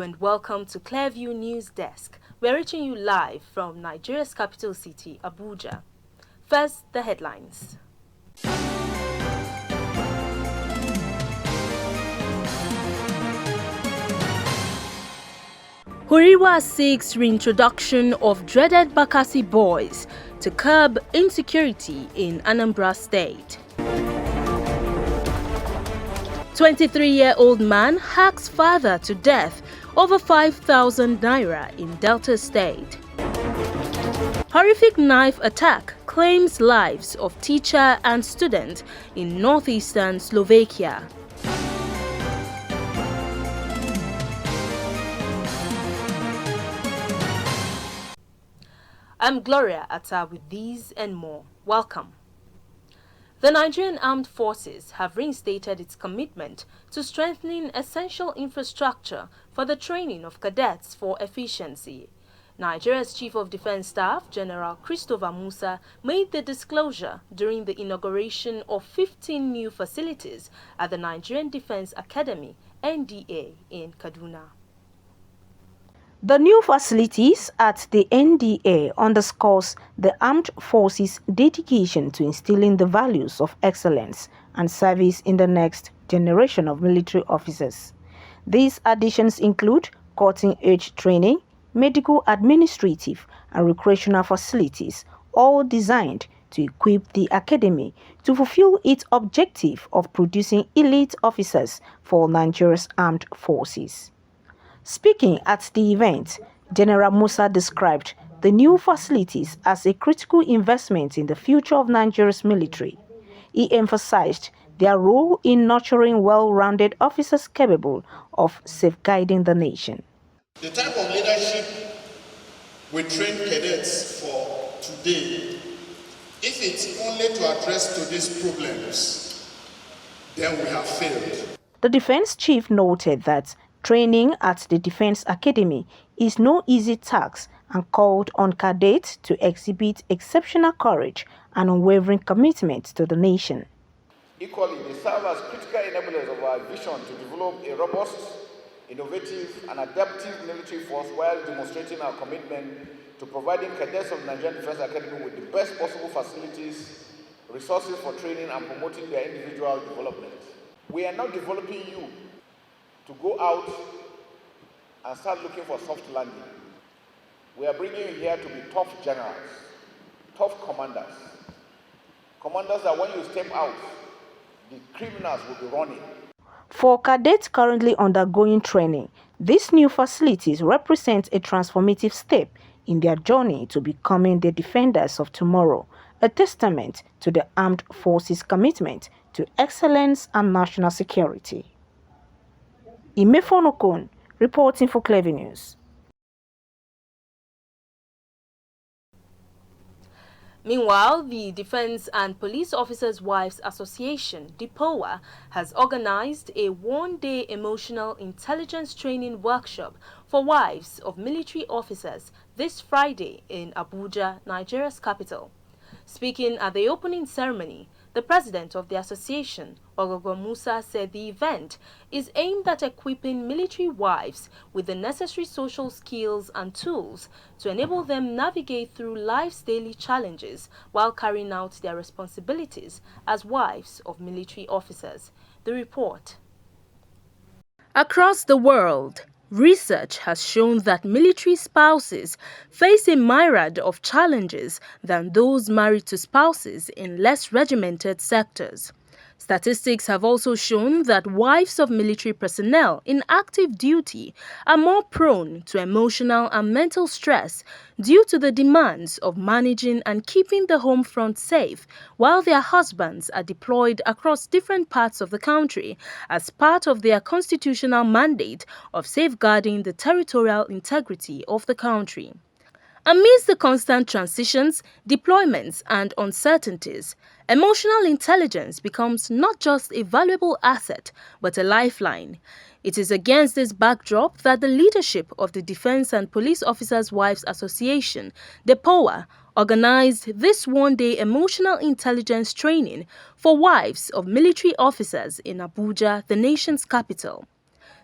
Hello and welcome to Clearview News Desk. We're reaching you live from Nigeria's capital city, Abuja. First, the headlines. Huriwa seeks reintroduction of dreaded Bakassi boys to curb insecurity in Anambra State. 23-year-old man hacks father to death over 5,000 naira in Delta State. Horrific knife attack claims lives of teacher and student in northeastern Slovakia. I'm Gloria Atta with these and more. Welcome. The Nigerian Armed Forces have reinstated its commitment to strengthening essential infrastructure for the training of cadets for efficiency. Nigeria's Chief of Defense Staff, General Christopher Musa, made the disclosure during the inauguration of 15 new facilities at the Nigerian Defense Academy, NDA, in Kaduna. The new facilities at the NDA underscores the armed forces' dedication to instilling the values of excellence and service in the next generation of military officers. These additions include cutting-edge training, medical, administrative, and recreational facilities, all designed to equip the academy to fulfill its objective of producing elite officers for Nigeria's armed forces. Speaking at the event, General Musa described the new facilities as a critical investment in the future of Nigeria's military. He emphasized their role in nurturing well-rounded officers capable of safeguarding the nation. The type of leadership we train cadets for today, if it's only to address today's problems, then we have failed. The defense chief noted that training at the Defense Academy is no easy task and called on cadets to exhibit exceptional courage and unwavering commitment to the nation. Equally, they serve as critical enablers of our vision to develop a robust, innovative, and adaptive military force while demonstrating our commitment to providing cadets of the Nigerian Defense Academy with the best possible facilities, resources for training, and promoting their individual development. We are now developing you to go out and start looking for soft landing. We are bringing you here to be tough generals, tough commanders. Commanders that when you step out, the criminals will be running. For cadets currently undergoing training, these new facilities represent a transformative step in their journey to becoming the defenders of tomorrow, a testament to the armed forces' commitment to excellence and national security. Imefonokon, reporting for Clearview News. Meanwhile, the Defense and Police Officers' Wives Association, DPOA, has organized a one-day emotional intelligence training workshop for wives of military officers this Friday in Abuja, Nigeria's capital. Speaking at the opening ceremony, the president of the association, Ogogo Musa, said the event is aimed at equipping military wives with the necessary social skills and tools to enable them navigate through life's daily challenges while carrying out their responsibilities as wives of military officers. The report. Across the world, research has shown that military spouses face a myriad of challenges than those married to spouses in less regimented sectors. Statistics have also shown that wives of military personnel in active duty are more prone to emotional and mental stress due to the demands of managing and keeping the home front safe while their husbands are deployed across different parts of the country as part of their constitutional mandate of safeguarding the territorial integrity of the country. Amidst the constant transitions, deployments, and uncertainties, emotional intelligence becomes not just a valuable asset, but a lifeline. It is against this backdrop that the leadership of the Defense and Police Officers' Wives Association, DPOA, organized this one-day emotional intelligence training for wives of military officers in Abuja, the nation's capital.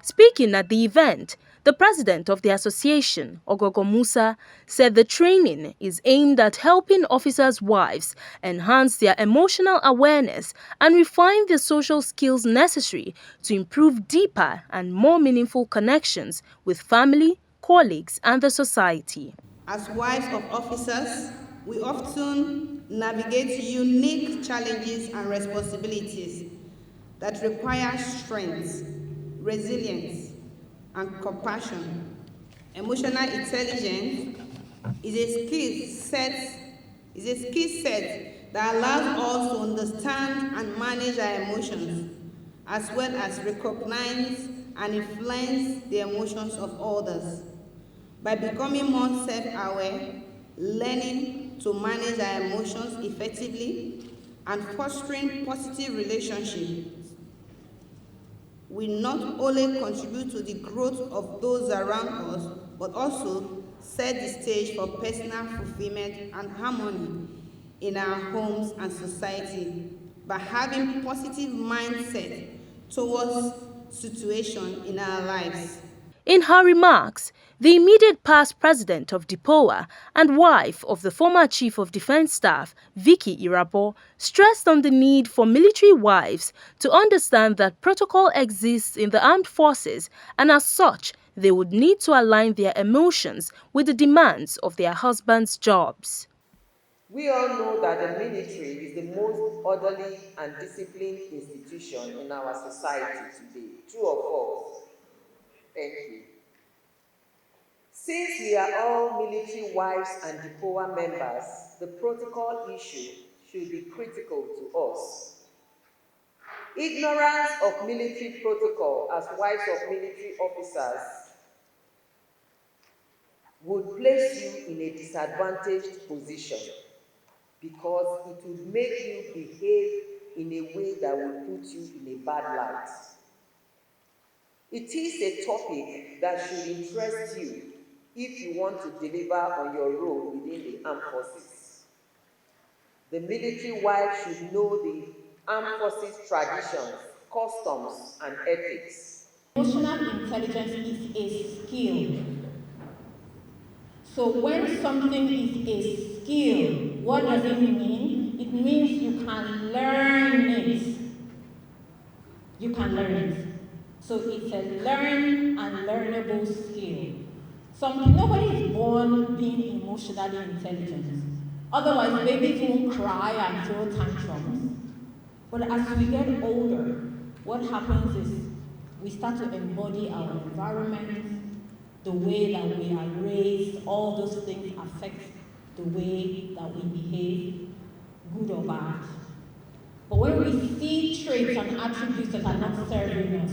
Speaking at the event, The president of the association, Ogogo Musa, said the training is aimed at helping officers' wives enhance their emotional awareness and refine the social skills necessary to improve deeper and more meaningful connections with family, colleagues, and the society. As wives of officers, we often navigate unique challenges and responsibilities that require strength, resilience, and compassion. Emotional intelligence is a skill set that allows us to understand and manage our emotions, as well as recognize and influence the emotions of others. By becoming more self-aware, learning to manage our emotions effectively, and fostering positive relationships, we not only contribute to the growth of those around us, but also set the stage for personal fulfillment and harmony in our homes and society by having positive mindset towards situations in our lives. In her remarks, the immediate past president of DIPOA and wife of the former Chief of Defense Staff, Vicky Irabo, stressed on the need for military wives to understand that protocol exists in the armed forces and as such, they would need to align their emotions with the demands of their husbands' jobs. We all know that the military is the most orderly and disciplined institution in our society today. True or false? Thank you. Since we are all military wives and DIPOA members, the protocol issue should be critical to us. Ignorance of military protocol as wives of military officers would place you in a disadvantaged position because it would make you behave in a way that will put you in a bad light. It is a topic that should interest you if you want to deliver on your role within the armed forces. The military wife should know the armed forces traditions, customs, and ethics. Emotional intelligence is a skill. So when something is a skill, what does it mean? It means you can learn it. You can learn it. So it's a learn and learnable skill. Nobody is born being emotionally intelligent. Otherwise, babies won't cry and throw tantrums. But as we get older, what happens is we start to embody our environment, the way that we are raised, all those things affect the way that we behave, good or bad. But when we see traits and attributes that are not serving us,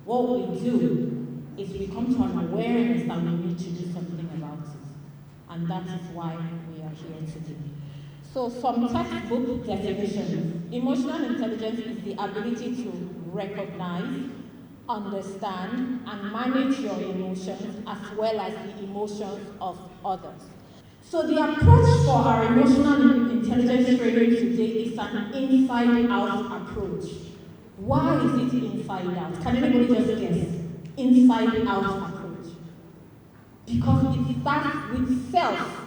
what we do is we come to an awareness that we need to do something about it. And that is why we are here today. So some textbook definitions. Emotional intelligence is the ability to recognize, understand, and manage your emotions as well as the emotions of others. So the approach for our emotional intelligence training today is an inside-out approach. Why is it inside out? Can anybody just guess? Inside-out approach. Because it starts with self.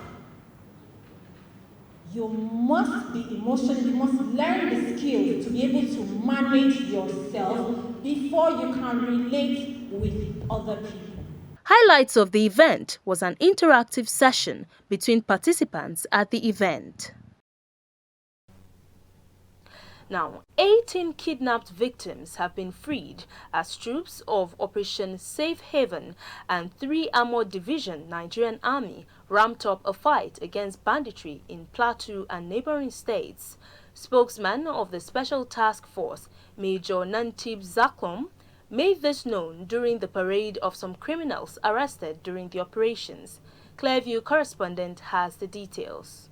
You must be emotional, you must learn the skills to be able to manage yourself before you can relate with other people. Highlights of the event was an interactive session between participants at the event. Now, 18 kidnapped victims have been freed as troops of Operation Safe Haven and 3 Armored Division Nigerian Army ramped up a fight against banditry in Plateau and neighboring states. Spokesman of the Special Task Force, Major Nantib Zaklom, made this known during the parade of some criminals arrested during the operations. Clearview correspondent has the details.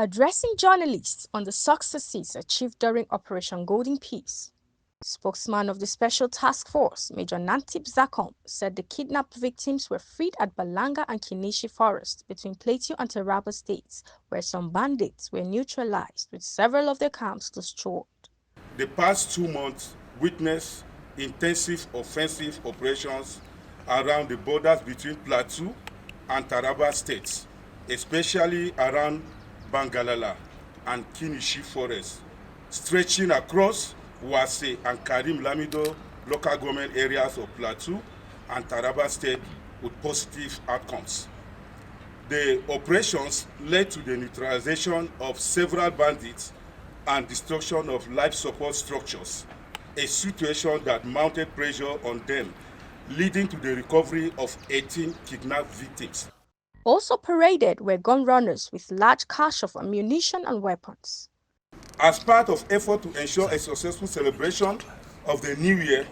Addressing journalists on the successes achieved during Operation Golden Peace, spokesman of the Special Task Force, Major Nantib Zakom, said the kidnapped victims were freed at Balanga and Kinishi Forest between Plateau and Taraba states, where some bandits were neutralized with several of their camps destroyed. The past 2 months witnessed intensive offensive operations around the borders between Plateau and Taraba states, especially around Bangalala and Kinishi forests, stretching across Wase and Karim Lamido local government areas of Plateau and Taraba state with positive outcomes. The operations led to the neutralization of several bandits and destruction of life support structures, a situation that mounted pressure on them, leading to the recovery of 18 kidnapped victims. Also paraded were gun runners with large cache of ammunition and weapons. As part of effort to ensure a successful celebration of the New Year,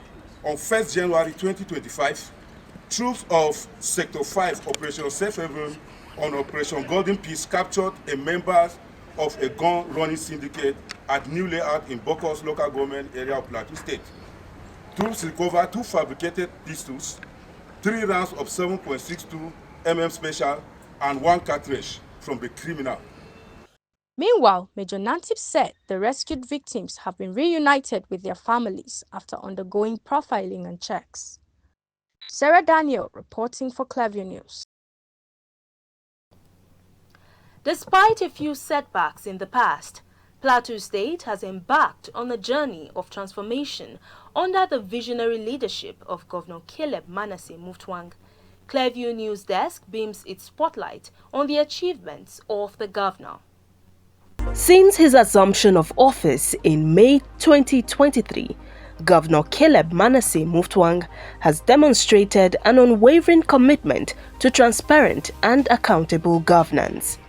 on 1st January 2025, troops of Sector 5 Operation Safe Haven on Operation Golden Peace captured a member of a gun-running syndicate at New Layout in Bokos local government area of Plateau State. Troops recovered 2 fabricated pistols, 3 rounds of 7.62 mm special, and 1 cartridge from the criminal. Meanwhile, Major Nantip said the rescued victims have been reunited with their families after undergoing profiling and checks. Sarah Daniel reporting for Clearview News. Despite a few setbacks in the past, Plateau State has embarked on a journey of transformation under the visionary leadership of Governor Caleb Manasseh Mutfwang. Clearview News Desk beams its spotlight on the achievements of the governor. Since his assumption of office in May 2023, Governor Caleb Manasseh Mutfwang has demonstrated an unwavering commitment to transparent and accountable governance.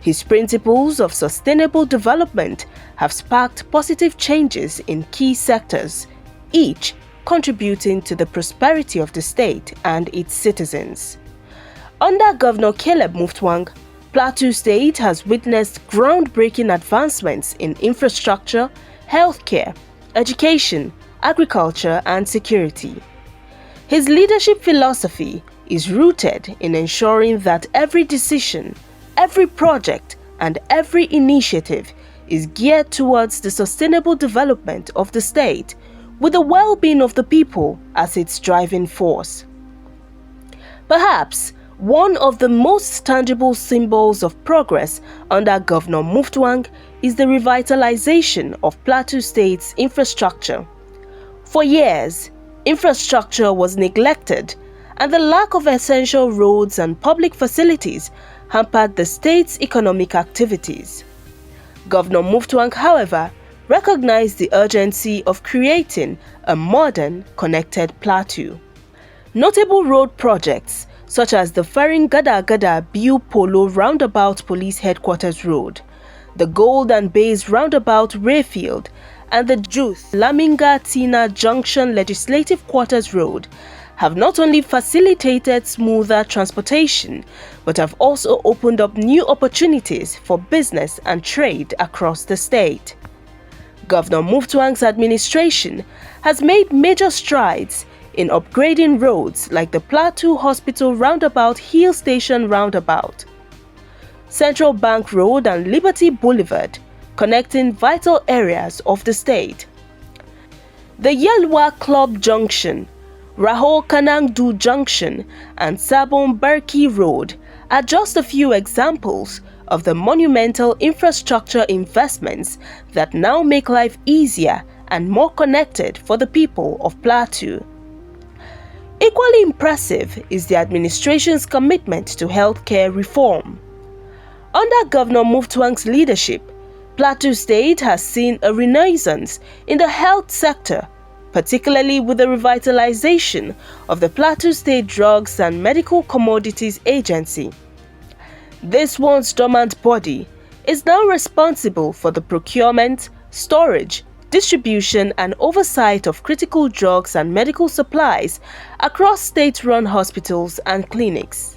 His principles of sustainable development have sparked positive changes in key sectors, each contributing to the prosperity of the state and its citizens. Under Governor Caleb Mutfwang, Plateau State has witnessed groundbreaking advancements in infrastructure, healthcare, education, agriculture, and security. His leadership philosophy is rooted in ensuring that every decision, every project, and every initiative is geared towards the sustainable development of the state, with the well-being of the people as its driving force. Perhaps one of the most tangible symbols of progress under Governor Mutfwang is the revitalization of Plateau State's infrastructure. For years, infrastructure was neglected, and the lack of essential roads and public facilities hampered the state's economic activities. Governor Mutfwang, however, recognized the urgency of creating a modern, connected plateau. Notable road projects such as the Farin-Gada-Gada Biu Polo Roundabout Police Headquarters Road, the Gold and Bays Roundabout Rayfield, and the Juth Laminga-Tina Junction Legislative Quarters Road have not only facilitated smoother transportation, but have also opened up new opportunities for business and trade across the state. Governor Mutfwang's administration has made major strides in upgrading roads like the Plateau Hospital Roundabout Hill Station Roundabout, Central Bank Road and Liberty Boulevard, connecting vital areas of the state. The Yelwa Club Junction, Rahul Kanangdu Junction, and Sabon Barki Road are just a few examples of the monumental infrastructure investments that now make life easier and more connected for the people of Plateau. Equally impressive is the administration's commitment to healthcare reform. Under Governor Mutfwang's leadership, Plateau State has seen a renaissance in the health sector, particularly with the revitalization of the Plateau State Drugs and Medical Commodities Agency. This once dormant body is now responsible for the procurement, storage, distribution, and oversight of critical drugs and medical supplies across state-run hospitals and clinics.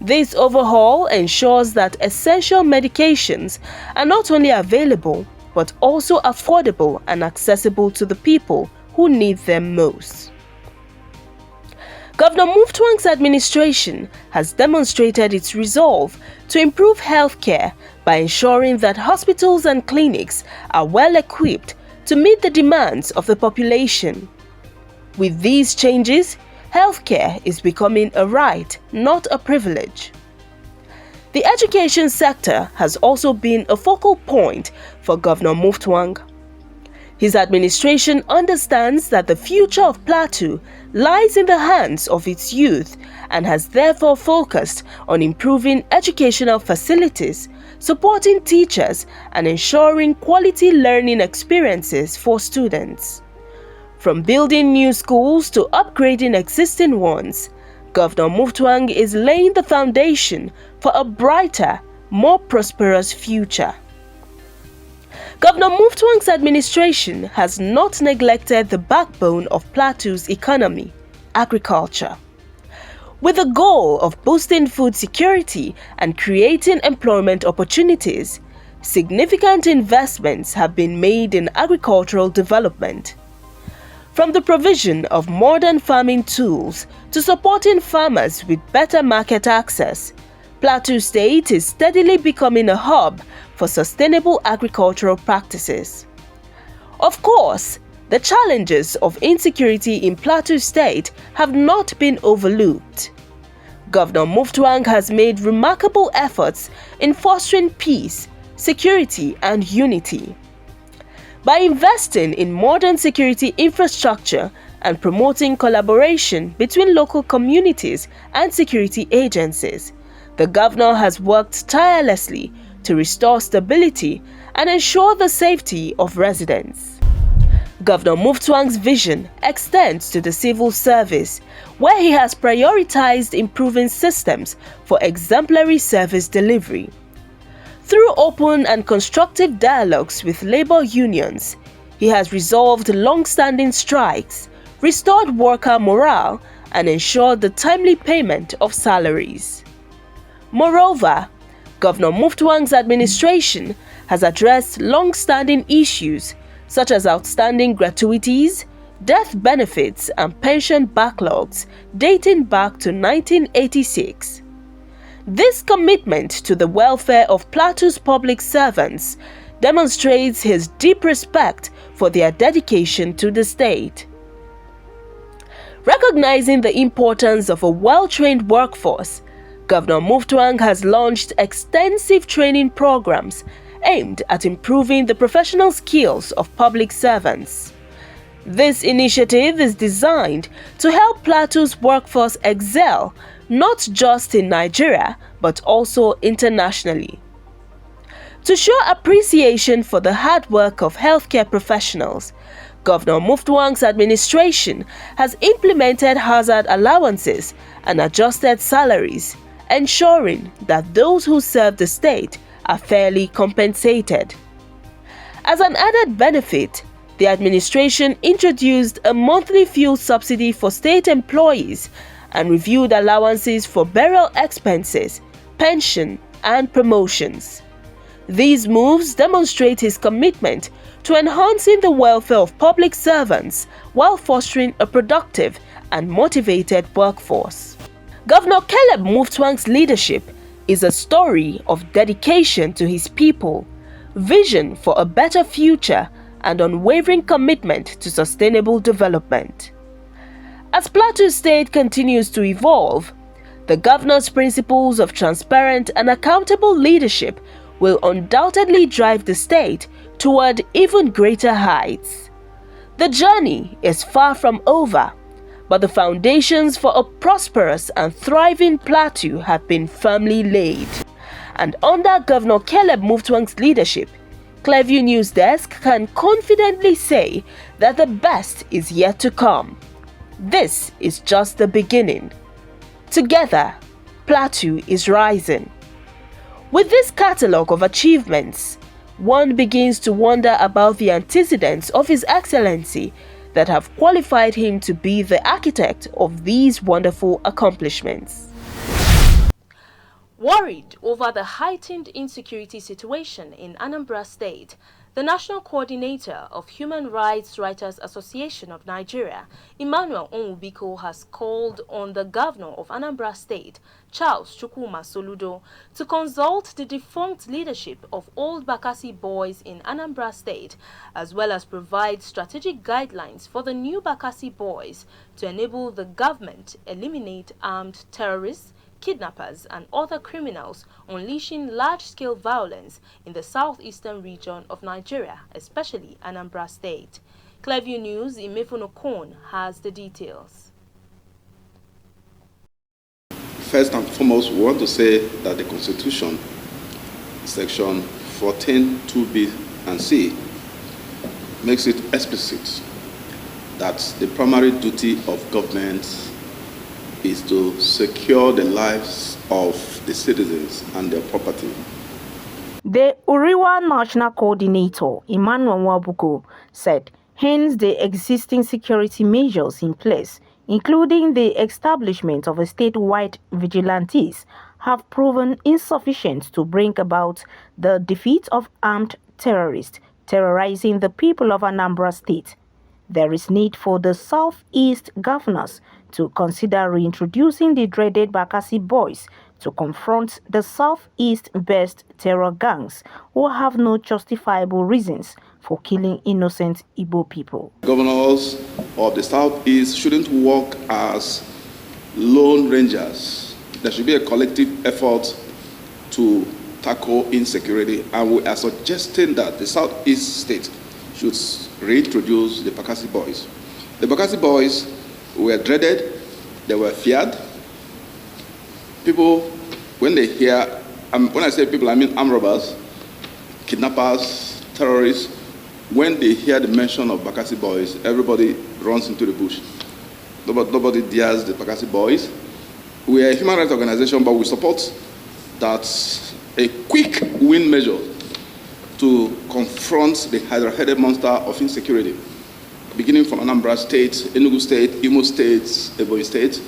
This overhaul ensures that essential medications are not only available, but also affordable and accessible to the people who need them most. Governor Mutfwang's administration has demonstrated its resolve to improve healthcare by ensuring that hospitals and clinics are well equipped to meet the demands of the population. With these changes, healthcare is becoming a right, not a privilege. The education sector has also been a focal point for Governor Muftwang. His administration understands that the future of Plateau lies in the hands of its youth and has therefore focused on improving educational facilities, supporting teachers, and ensuring quality learning experiences for students. From building new schools to upgrading existing ones, Governor Muftwang is laying the foundation for a brighter, more prosperous future. Governor Muftwang's administration has not neglected the backbone of Plateau's economy, agriculture. With the goal of boosting food security and creating employment opportunities, significant investments have been made in agricultural development. From the provision of modern farming tools to supporting farmers with better market access, Plateau State is steadily becoming a hub for sustainable agricultural practices. Of course, the challenges of insecurity in Plateau State have not been overlooked. Governor Muftwang has made remarkable efforts in fostering peace, security, and unity. By investing in modern security infrastructure and promoting collaboration between local communities and security agencies, the governor has worked tirelessly to restore stability and ensure the safety of residents. Governor Muftwang's vision extends to the civil service, where he has prioritized improving systems for exemplary service delivery. Through open and constructive dialogues with labor unions, he has resolved long-standing strikes, restored worker morale, and ensured the timely payment of salaries. Moreover, Governor Muftwang's administration has addressed long-standing issues such as outstanding gratuities, death benefits, and pension backlogs dating back to 1986. This commitment to the welfare of Plateau's public servants demonstrates his deep respect for their dedication to the state. Recognizing the importance of a well-trained workforce, Governor Muftwang has launched extensive training programs aimed at improving the professional skills of public servants. This initiative is designed to help Plateau's workforce excel not just in Nigeria but also internationally. To show appreciation for the hard work of healthcare professionals, Governor Muftwang's administration has implemented hazard allowances and adjusted salaries, ensuring that those who serve the state are fairly compensated. As an added benefit, the administration introduced a monthly fuel subsidy for state employees and reviewed allowances for burial expenses, pension, and promotions. These moves demonstrate his commitment to enhancing the welfare of public servants while fostering a productive and motivated workforce. Governor Caleb Muftwang's leadership is a story of dedication to his people, vision for a better future, and unwavering commitment to sustainable development. As Plateau State continues to evolve, the governor's principles of transparent and accountable leadership will undoubtedly drive the state toward even greater heights. The journey is far from over, but the foundations for a prosperous and thriving Plateau have been firmly laid. And under Governor Caleb Muftwang's leadership, Clearview News Desk can confidently say that the best is yet to come. This is just the beginning. Together, Plateau is rising. With this catalogue of achievements, one begins to wonder about the antecedents of His Excellency that have qualified him to be the architect of these wonderful accomplishments. Worried over the heightened insecurity situation in Anambra State, The National Coordinator of Human Rights Writers Association of Nigeria, Emmanuel Onwubiko, has called on the governor of Anambra State, Charles Chukwuma Soludo, to consult the defunct leadership of Old Bakassi Boys in Anambra State, as well as provide strategic guidelines for the new Bakassi Boys to enable the government eliminate armed terrorists, kidnappers and other criminals unleashing large-scale violence in the southeastern region of Nigeria, especially Anambra State. Clearview News, Imefuno Kon has the details. First and foremost, we want to say that the Constitution, Section 14, 2b and c, makes it explicit that the primary duty of government is to secure the lives of the citizens and their property. The Uriwa National Coordinator, Emmanuel Onwubiko, said, hence the existing security measures in place, including the establishment of a statewide vigilantes, have proven insufficient to bring about the defeat of armed terrorists terrorizing the people of Anambra State. There is need for the Southeast governors to consider reintroducing the dreaded Bakassi Boys to confront the Southeast-based terror gangs who have no justifiable reasons for killing innocent Igbo people. Governors of the Southeast shouldn't work as lone rangers. There should be a collective effort to tackle insecurity, and we are suggesting that the Southeast state should reintroduce the Bakassi Boys. The Bakassi Boys were dreaded, they were feared. People, when they hear, when I say people, I mean armed robbers, kidnappers, terrorists. When they hear the mention of Bakassi Boys, everybody runs into the bush. Nobody dares the Bakassi Boys. We are a human rights organization, but we support that a quick win measure to confront the hydra-headed monster of insecurity, beginning from Anambra State, Enugu State, Imo State, Ebonyi State,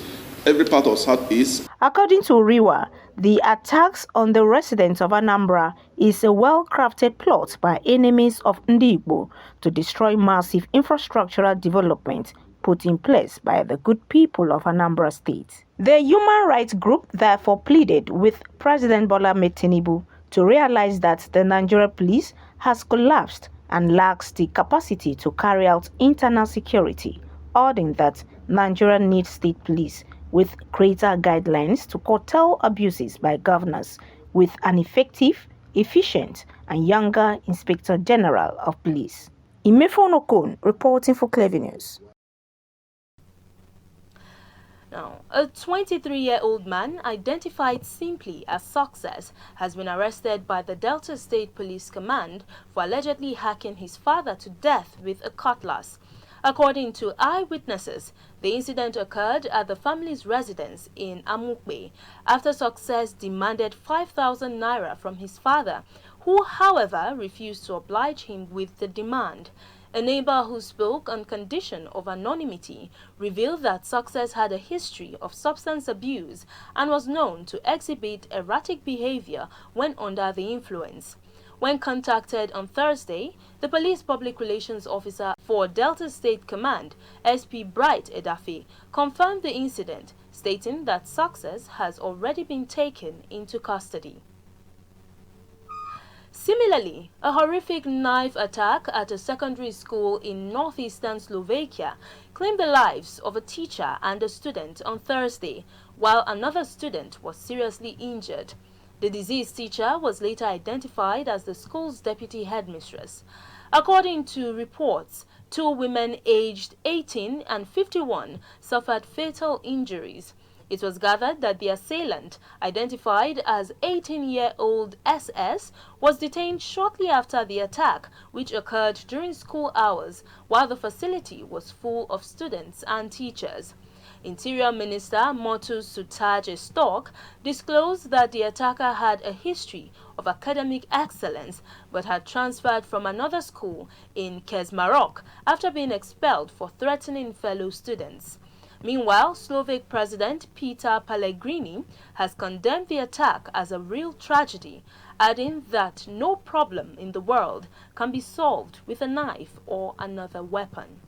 every part of Southeast. According to Riwa, the attacks on the residents of Anambra is a well-crafted plot by enemies of Ndi Igbo to destroy massive infrastructural development put in place by the good people of Anambra State. The human rights group therefore pleaded with President Bola Ahmed Tinubu to realize that the Nigerian police has collapsed and lacks the capacity to carry out internal security, adding that Nigeria needs state police with greater guidelines to curtail abuses by governors, with an effective, efficient, and younger Inspector General of Police. Imefuno Kon reporting for Clearview News. Now, a 23-year-old man identified simply as Success has been arrested by the Delta State Police Command for allegedly hacking his father to death with a cutlass. According to eyewitnesses, the incident occurred at the family's residence in Amukbe after Success demanded 5,000 naira from his father, who, however, refused to oblige him with the demand. A neighbor who spoke on condition of anonymity revealed that Success had a history of substance abuse and was known to exhibit erratic behavior when under the influence. When contacted on Thursday, the police public relations officer for Delta State Command, SP Bright Edafe, confirmed the incident, stating that Success has already been taken into custody. Similarly, a horrific knife attack at a secondary school in northeastern Slovakia claimed the lives of a teacher and a student on Thursday, while another student was seriously injured. The deceased teacher was later identified as the school's deputy headmistress. According to reports, two women aged 18 and 51 suffered fatal injuries. It was gathered that the assailant, identified as 18-year-old SS, was detained shortly after the attack, which occurred during school hours, while the facility was full of students and teachers. Interior Minister Motus Sutaje Stork disclosed that the attacker had a history of academic excellence but had transferred from another school in Kesmarok after being expelled for threatening fellow students. Meanwhile, Slovak President Peter Pellegrini has condemned the attack as a real tragedy, adding that no problem in the world can be solved with a knife or another weapon.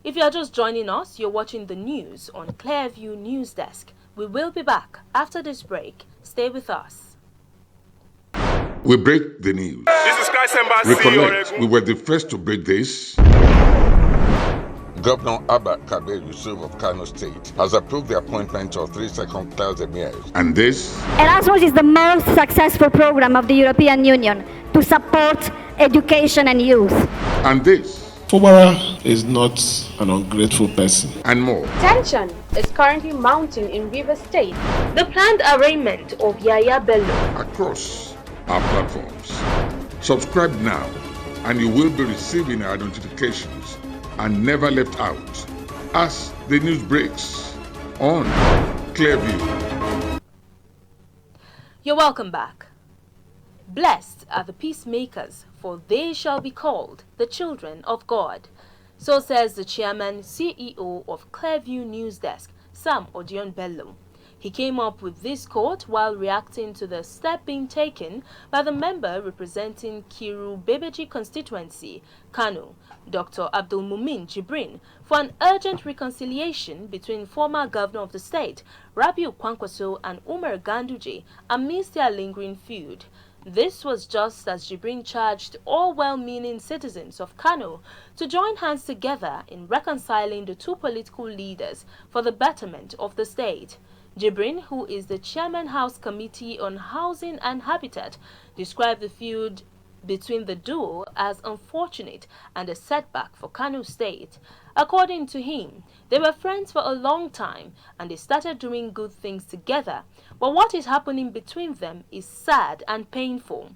If you are just joining us, you're watching the news on Clearview News Desk. We will be back after this break. Stay with us. We break the news. This is Christ Embassy. Recollect, we were the first to break this. Governor Abba Kabir Yusuf of Kano State has approved the appointment of 3 second-class emirs. And this? Erasmus is the most successful program of the European Union to support education and youth. And this? Fubara is not an ungrateful person. And more. Tension is currently mounting in Rivers State. The planned arraignment of Yaya Bello. Across our platforms. Subscribe now and you will be receiving our notifications and never left out as the news breaks on Clearview. You're welcome back. Blessed are the peacemakers, for they shall be called the children of God. So says the chairman, CEO of Clearview News Desk, Sam Odion Bello. He came up with this quote while reacting to the step being taken by the member representing Kiru Bebeji constituency, Kano, Dr. Abdul Mumin Jibrin, for an urgent reconciliation between former governor of the state, Rabiu Kwankwaso, and Umar Ganduje amidst their lingering feud. This was just as Jibrin charged all well-meaning citizens of Kano to join hands together in reconciling the two political leaders for the betterment of the state. Jibrin, who is the Chairman House Committee on Housing and Habitat, described the feud between the duo as unfortunate and a setback for Kano State. According to him, they were friends for a long time and they started doing good things together, but what is happening between them is sad and painful.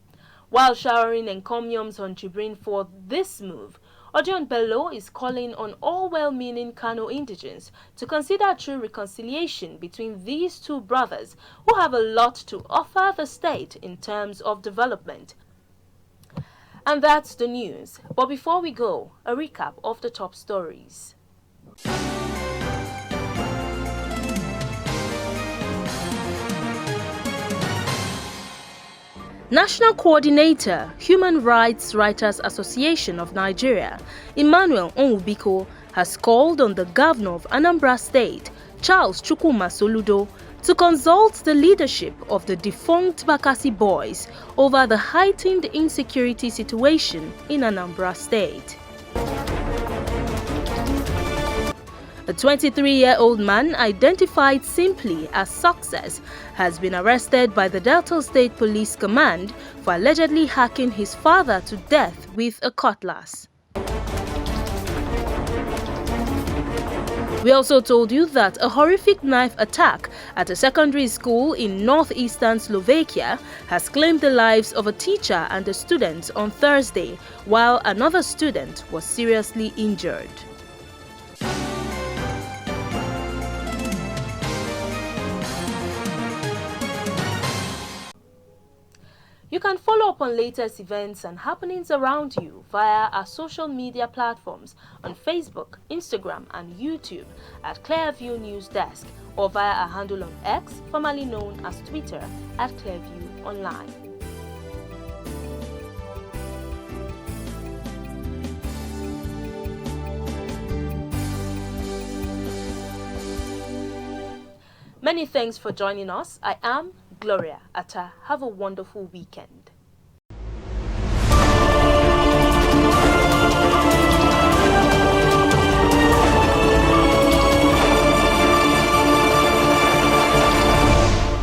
While showering encomiums on Jibrin for this move, Odion Bello is calling on all well-meaning Kano indigents to consider true reconciliation between these two brothers who have a lot to offer the state in terms of development. And that's the news. But before we go, a recap of the top stories. National Coordinator, Human Rights Writers Association of Nigeria, Emmanuel Onwubiko, has called on the governor of Anambra State, Charles Chukwuma Soludo, to consult the leadership of the defunct Bakassi boys over the heightened insecurity situation in Anambra State. A 23-year-old man identified simply as Success has been arrested by the Delta State Police Command for allegedly hacking his father to death with a cutlass. We also told you that a horrific knife attack at a secondary school in northeastern Slovakia has claimed the lives of a teacher and a student on Thursday, while another student was seriously injured. You can follow up on latest events and happenings around you via our social media platforms on Facebook, Instagram, and YouTube at Clearview News Desk, or via our handle on X, formerly known as Twitter, at Clearview Online. Many thanks for joining us. I am Gloria Atta. Have a wonderful weekend.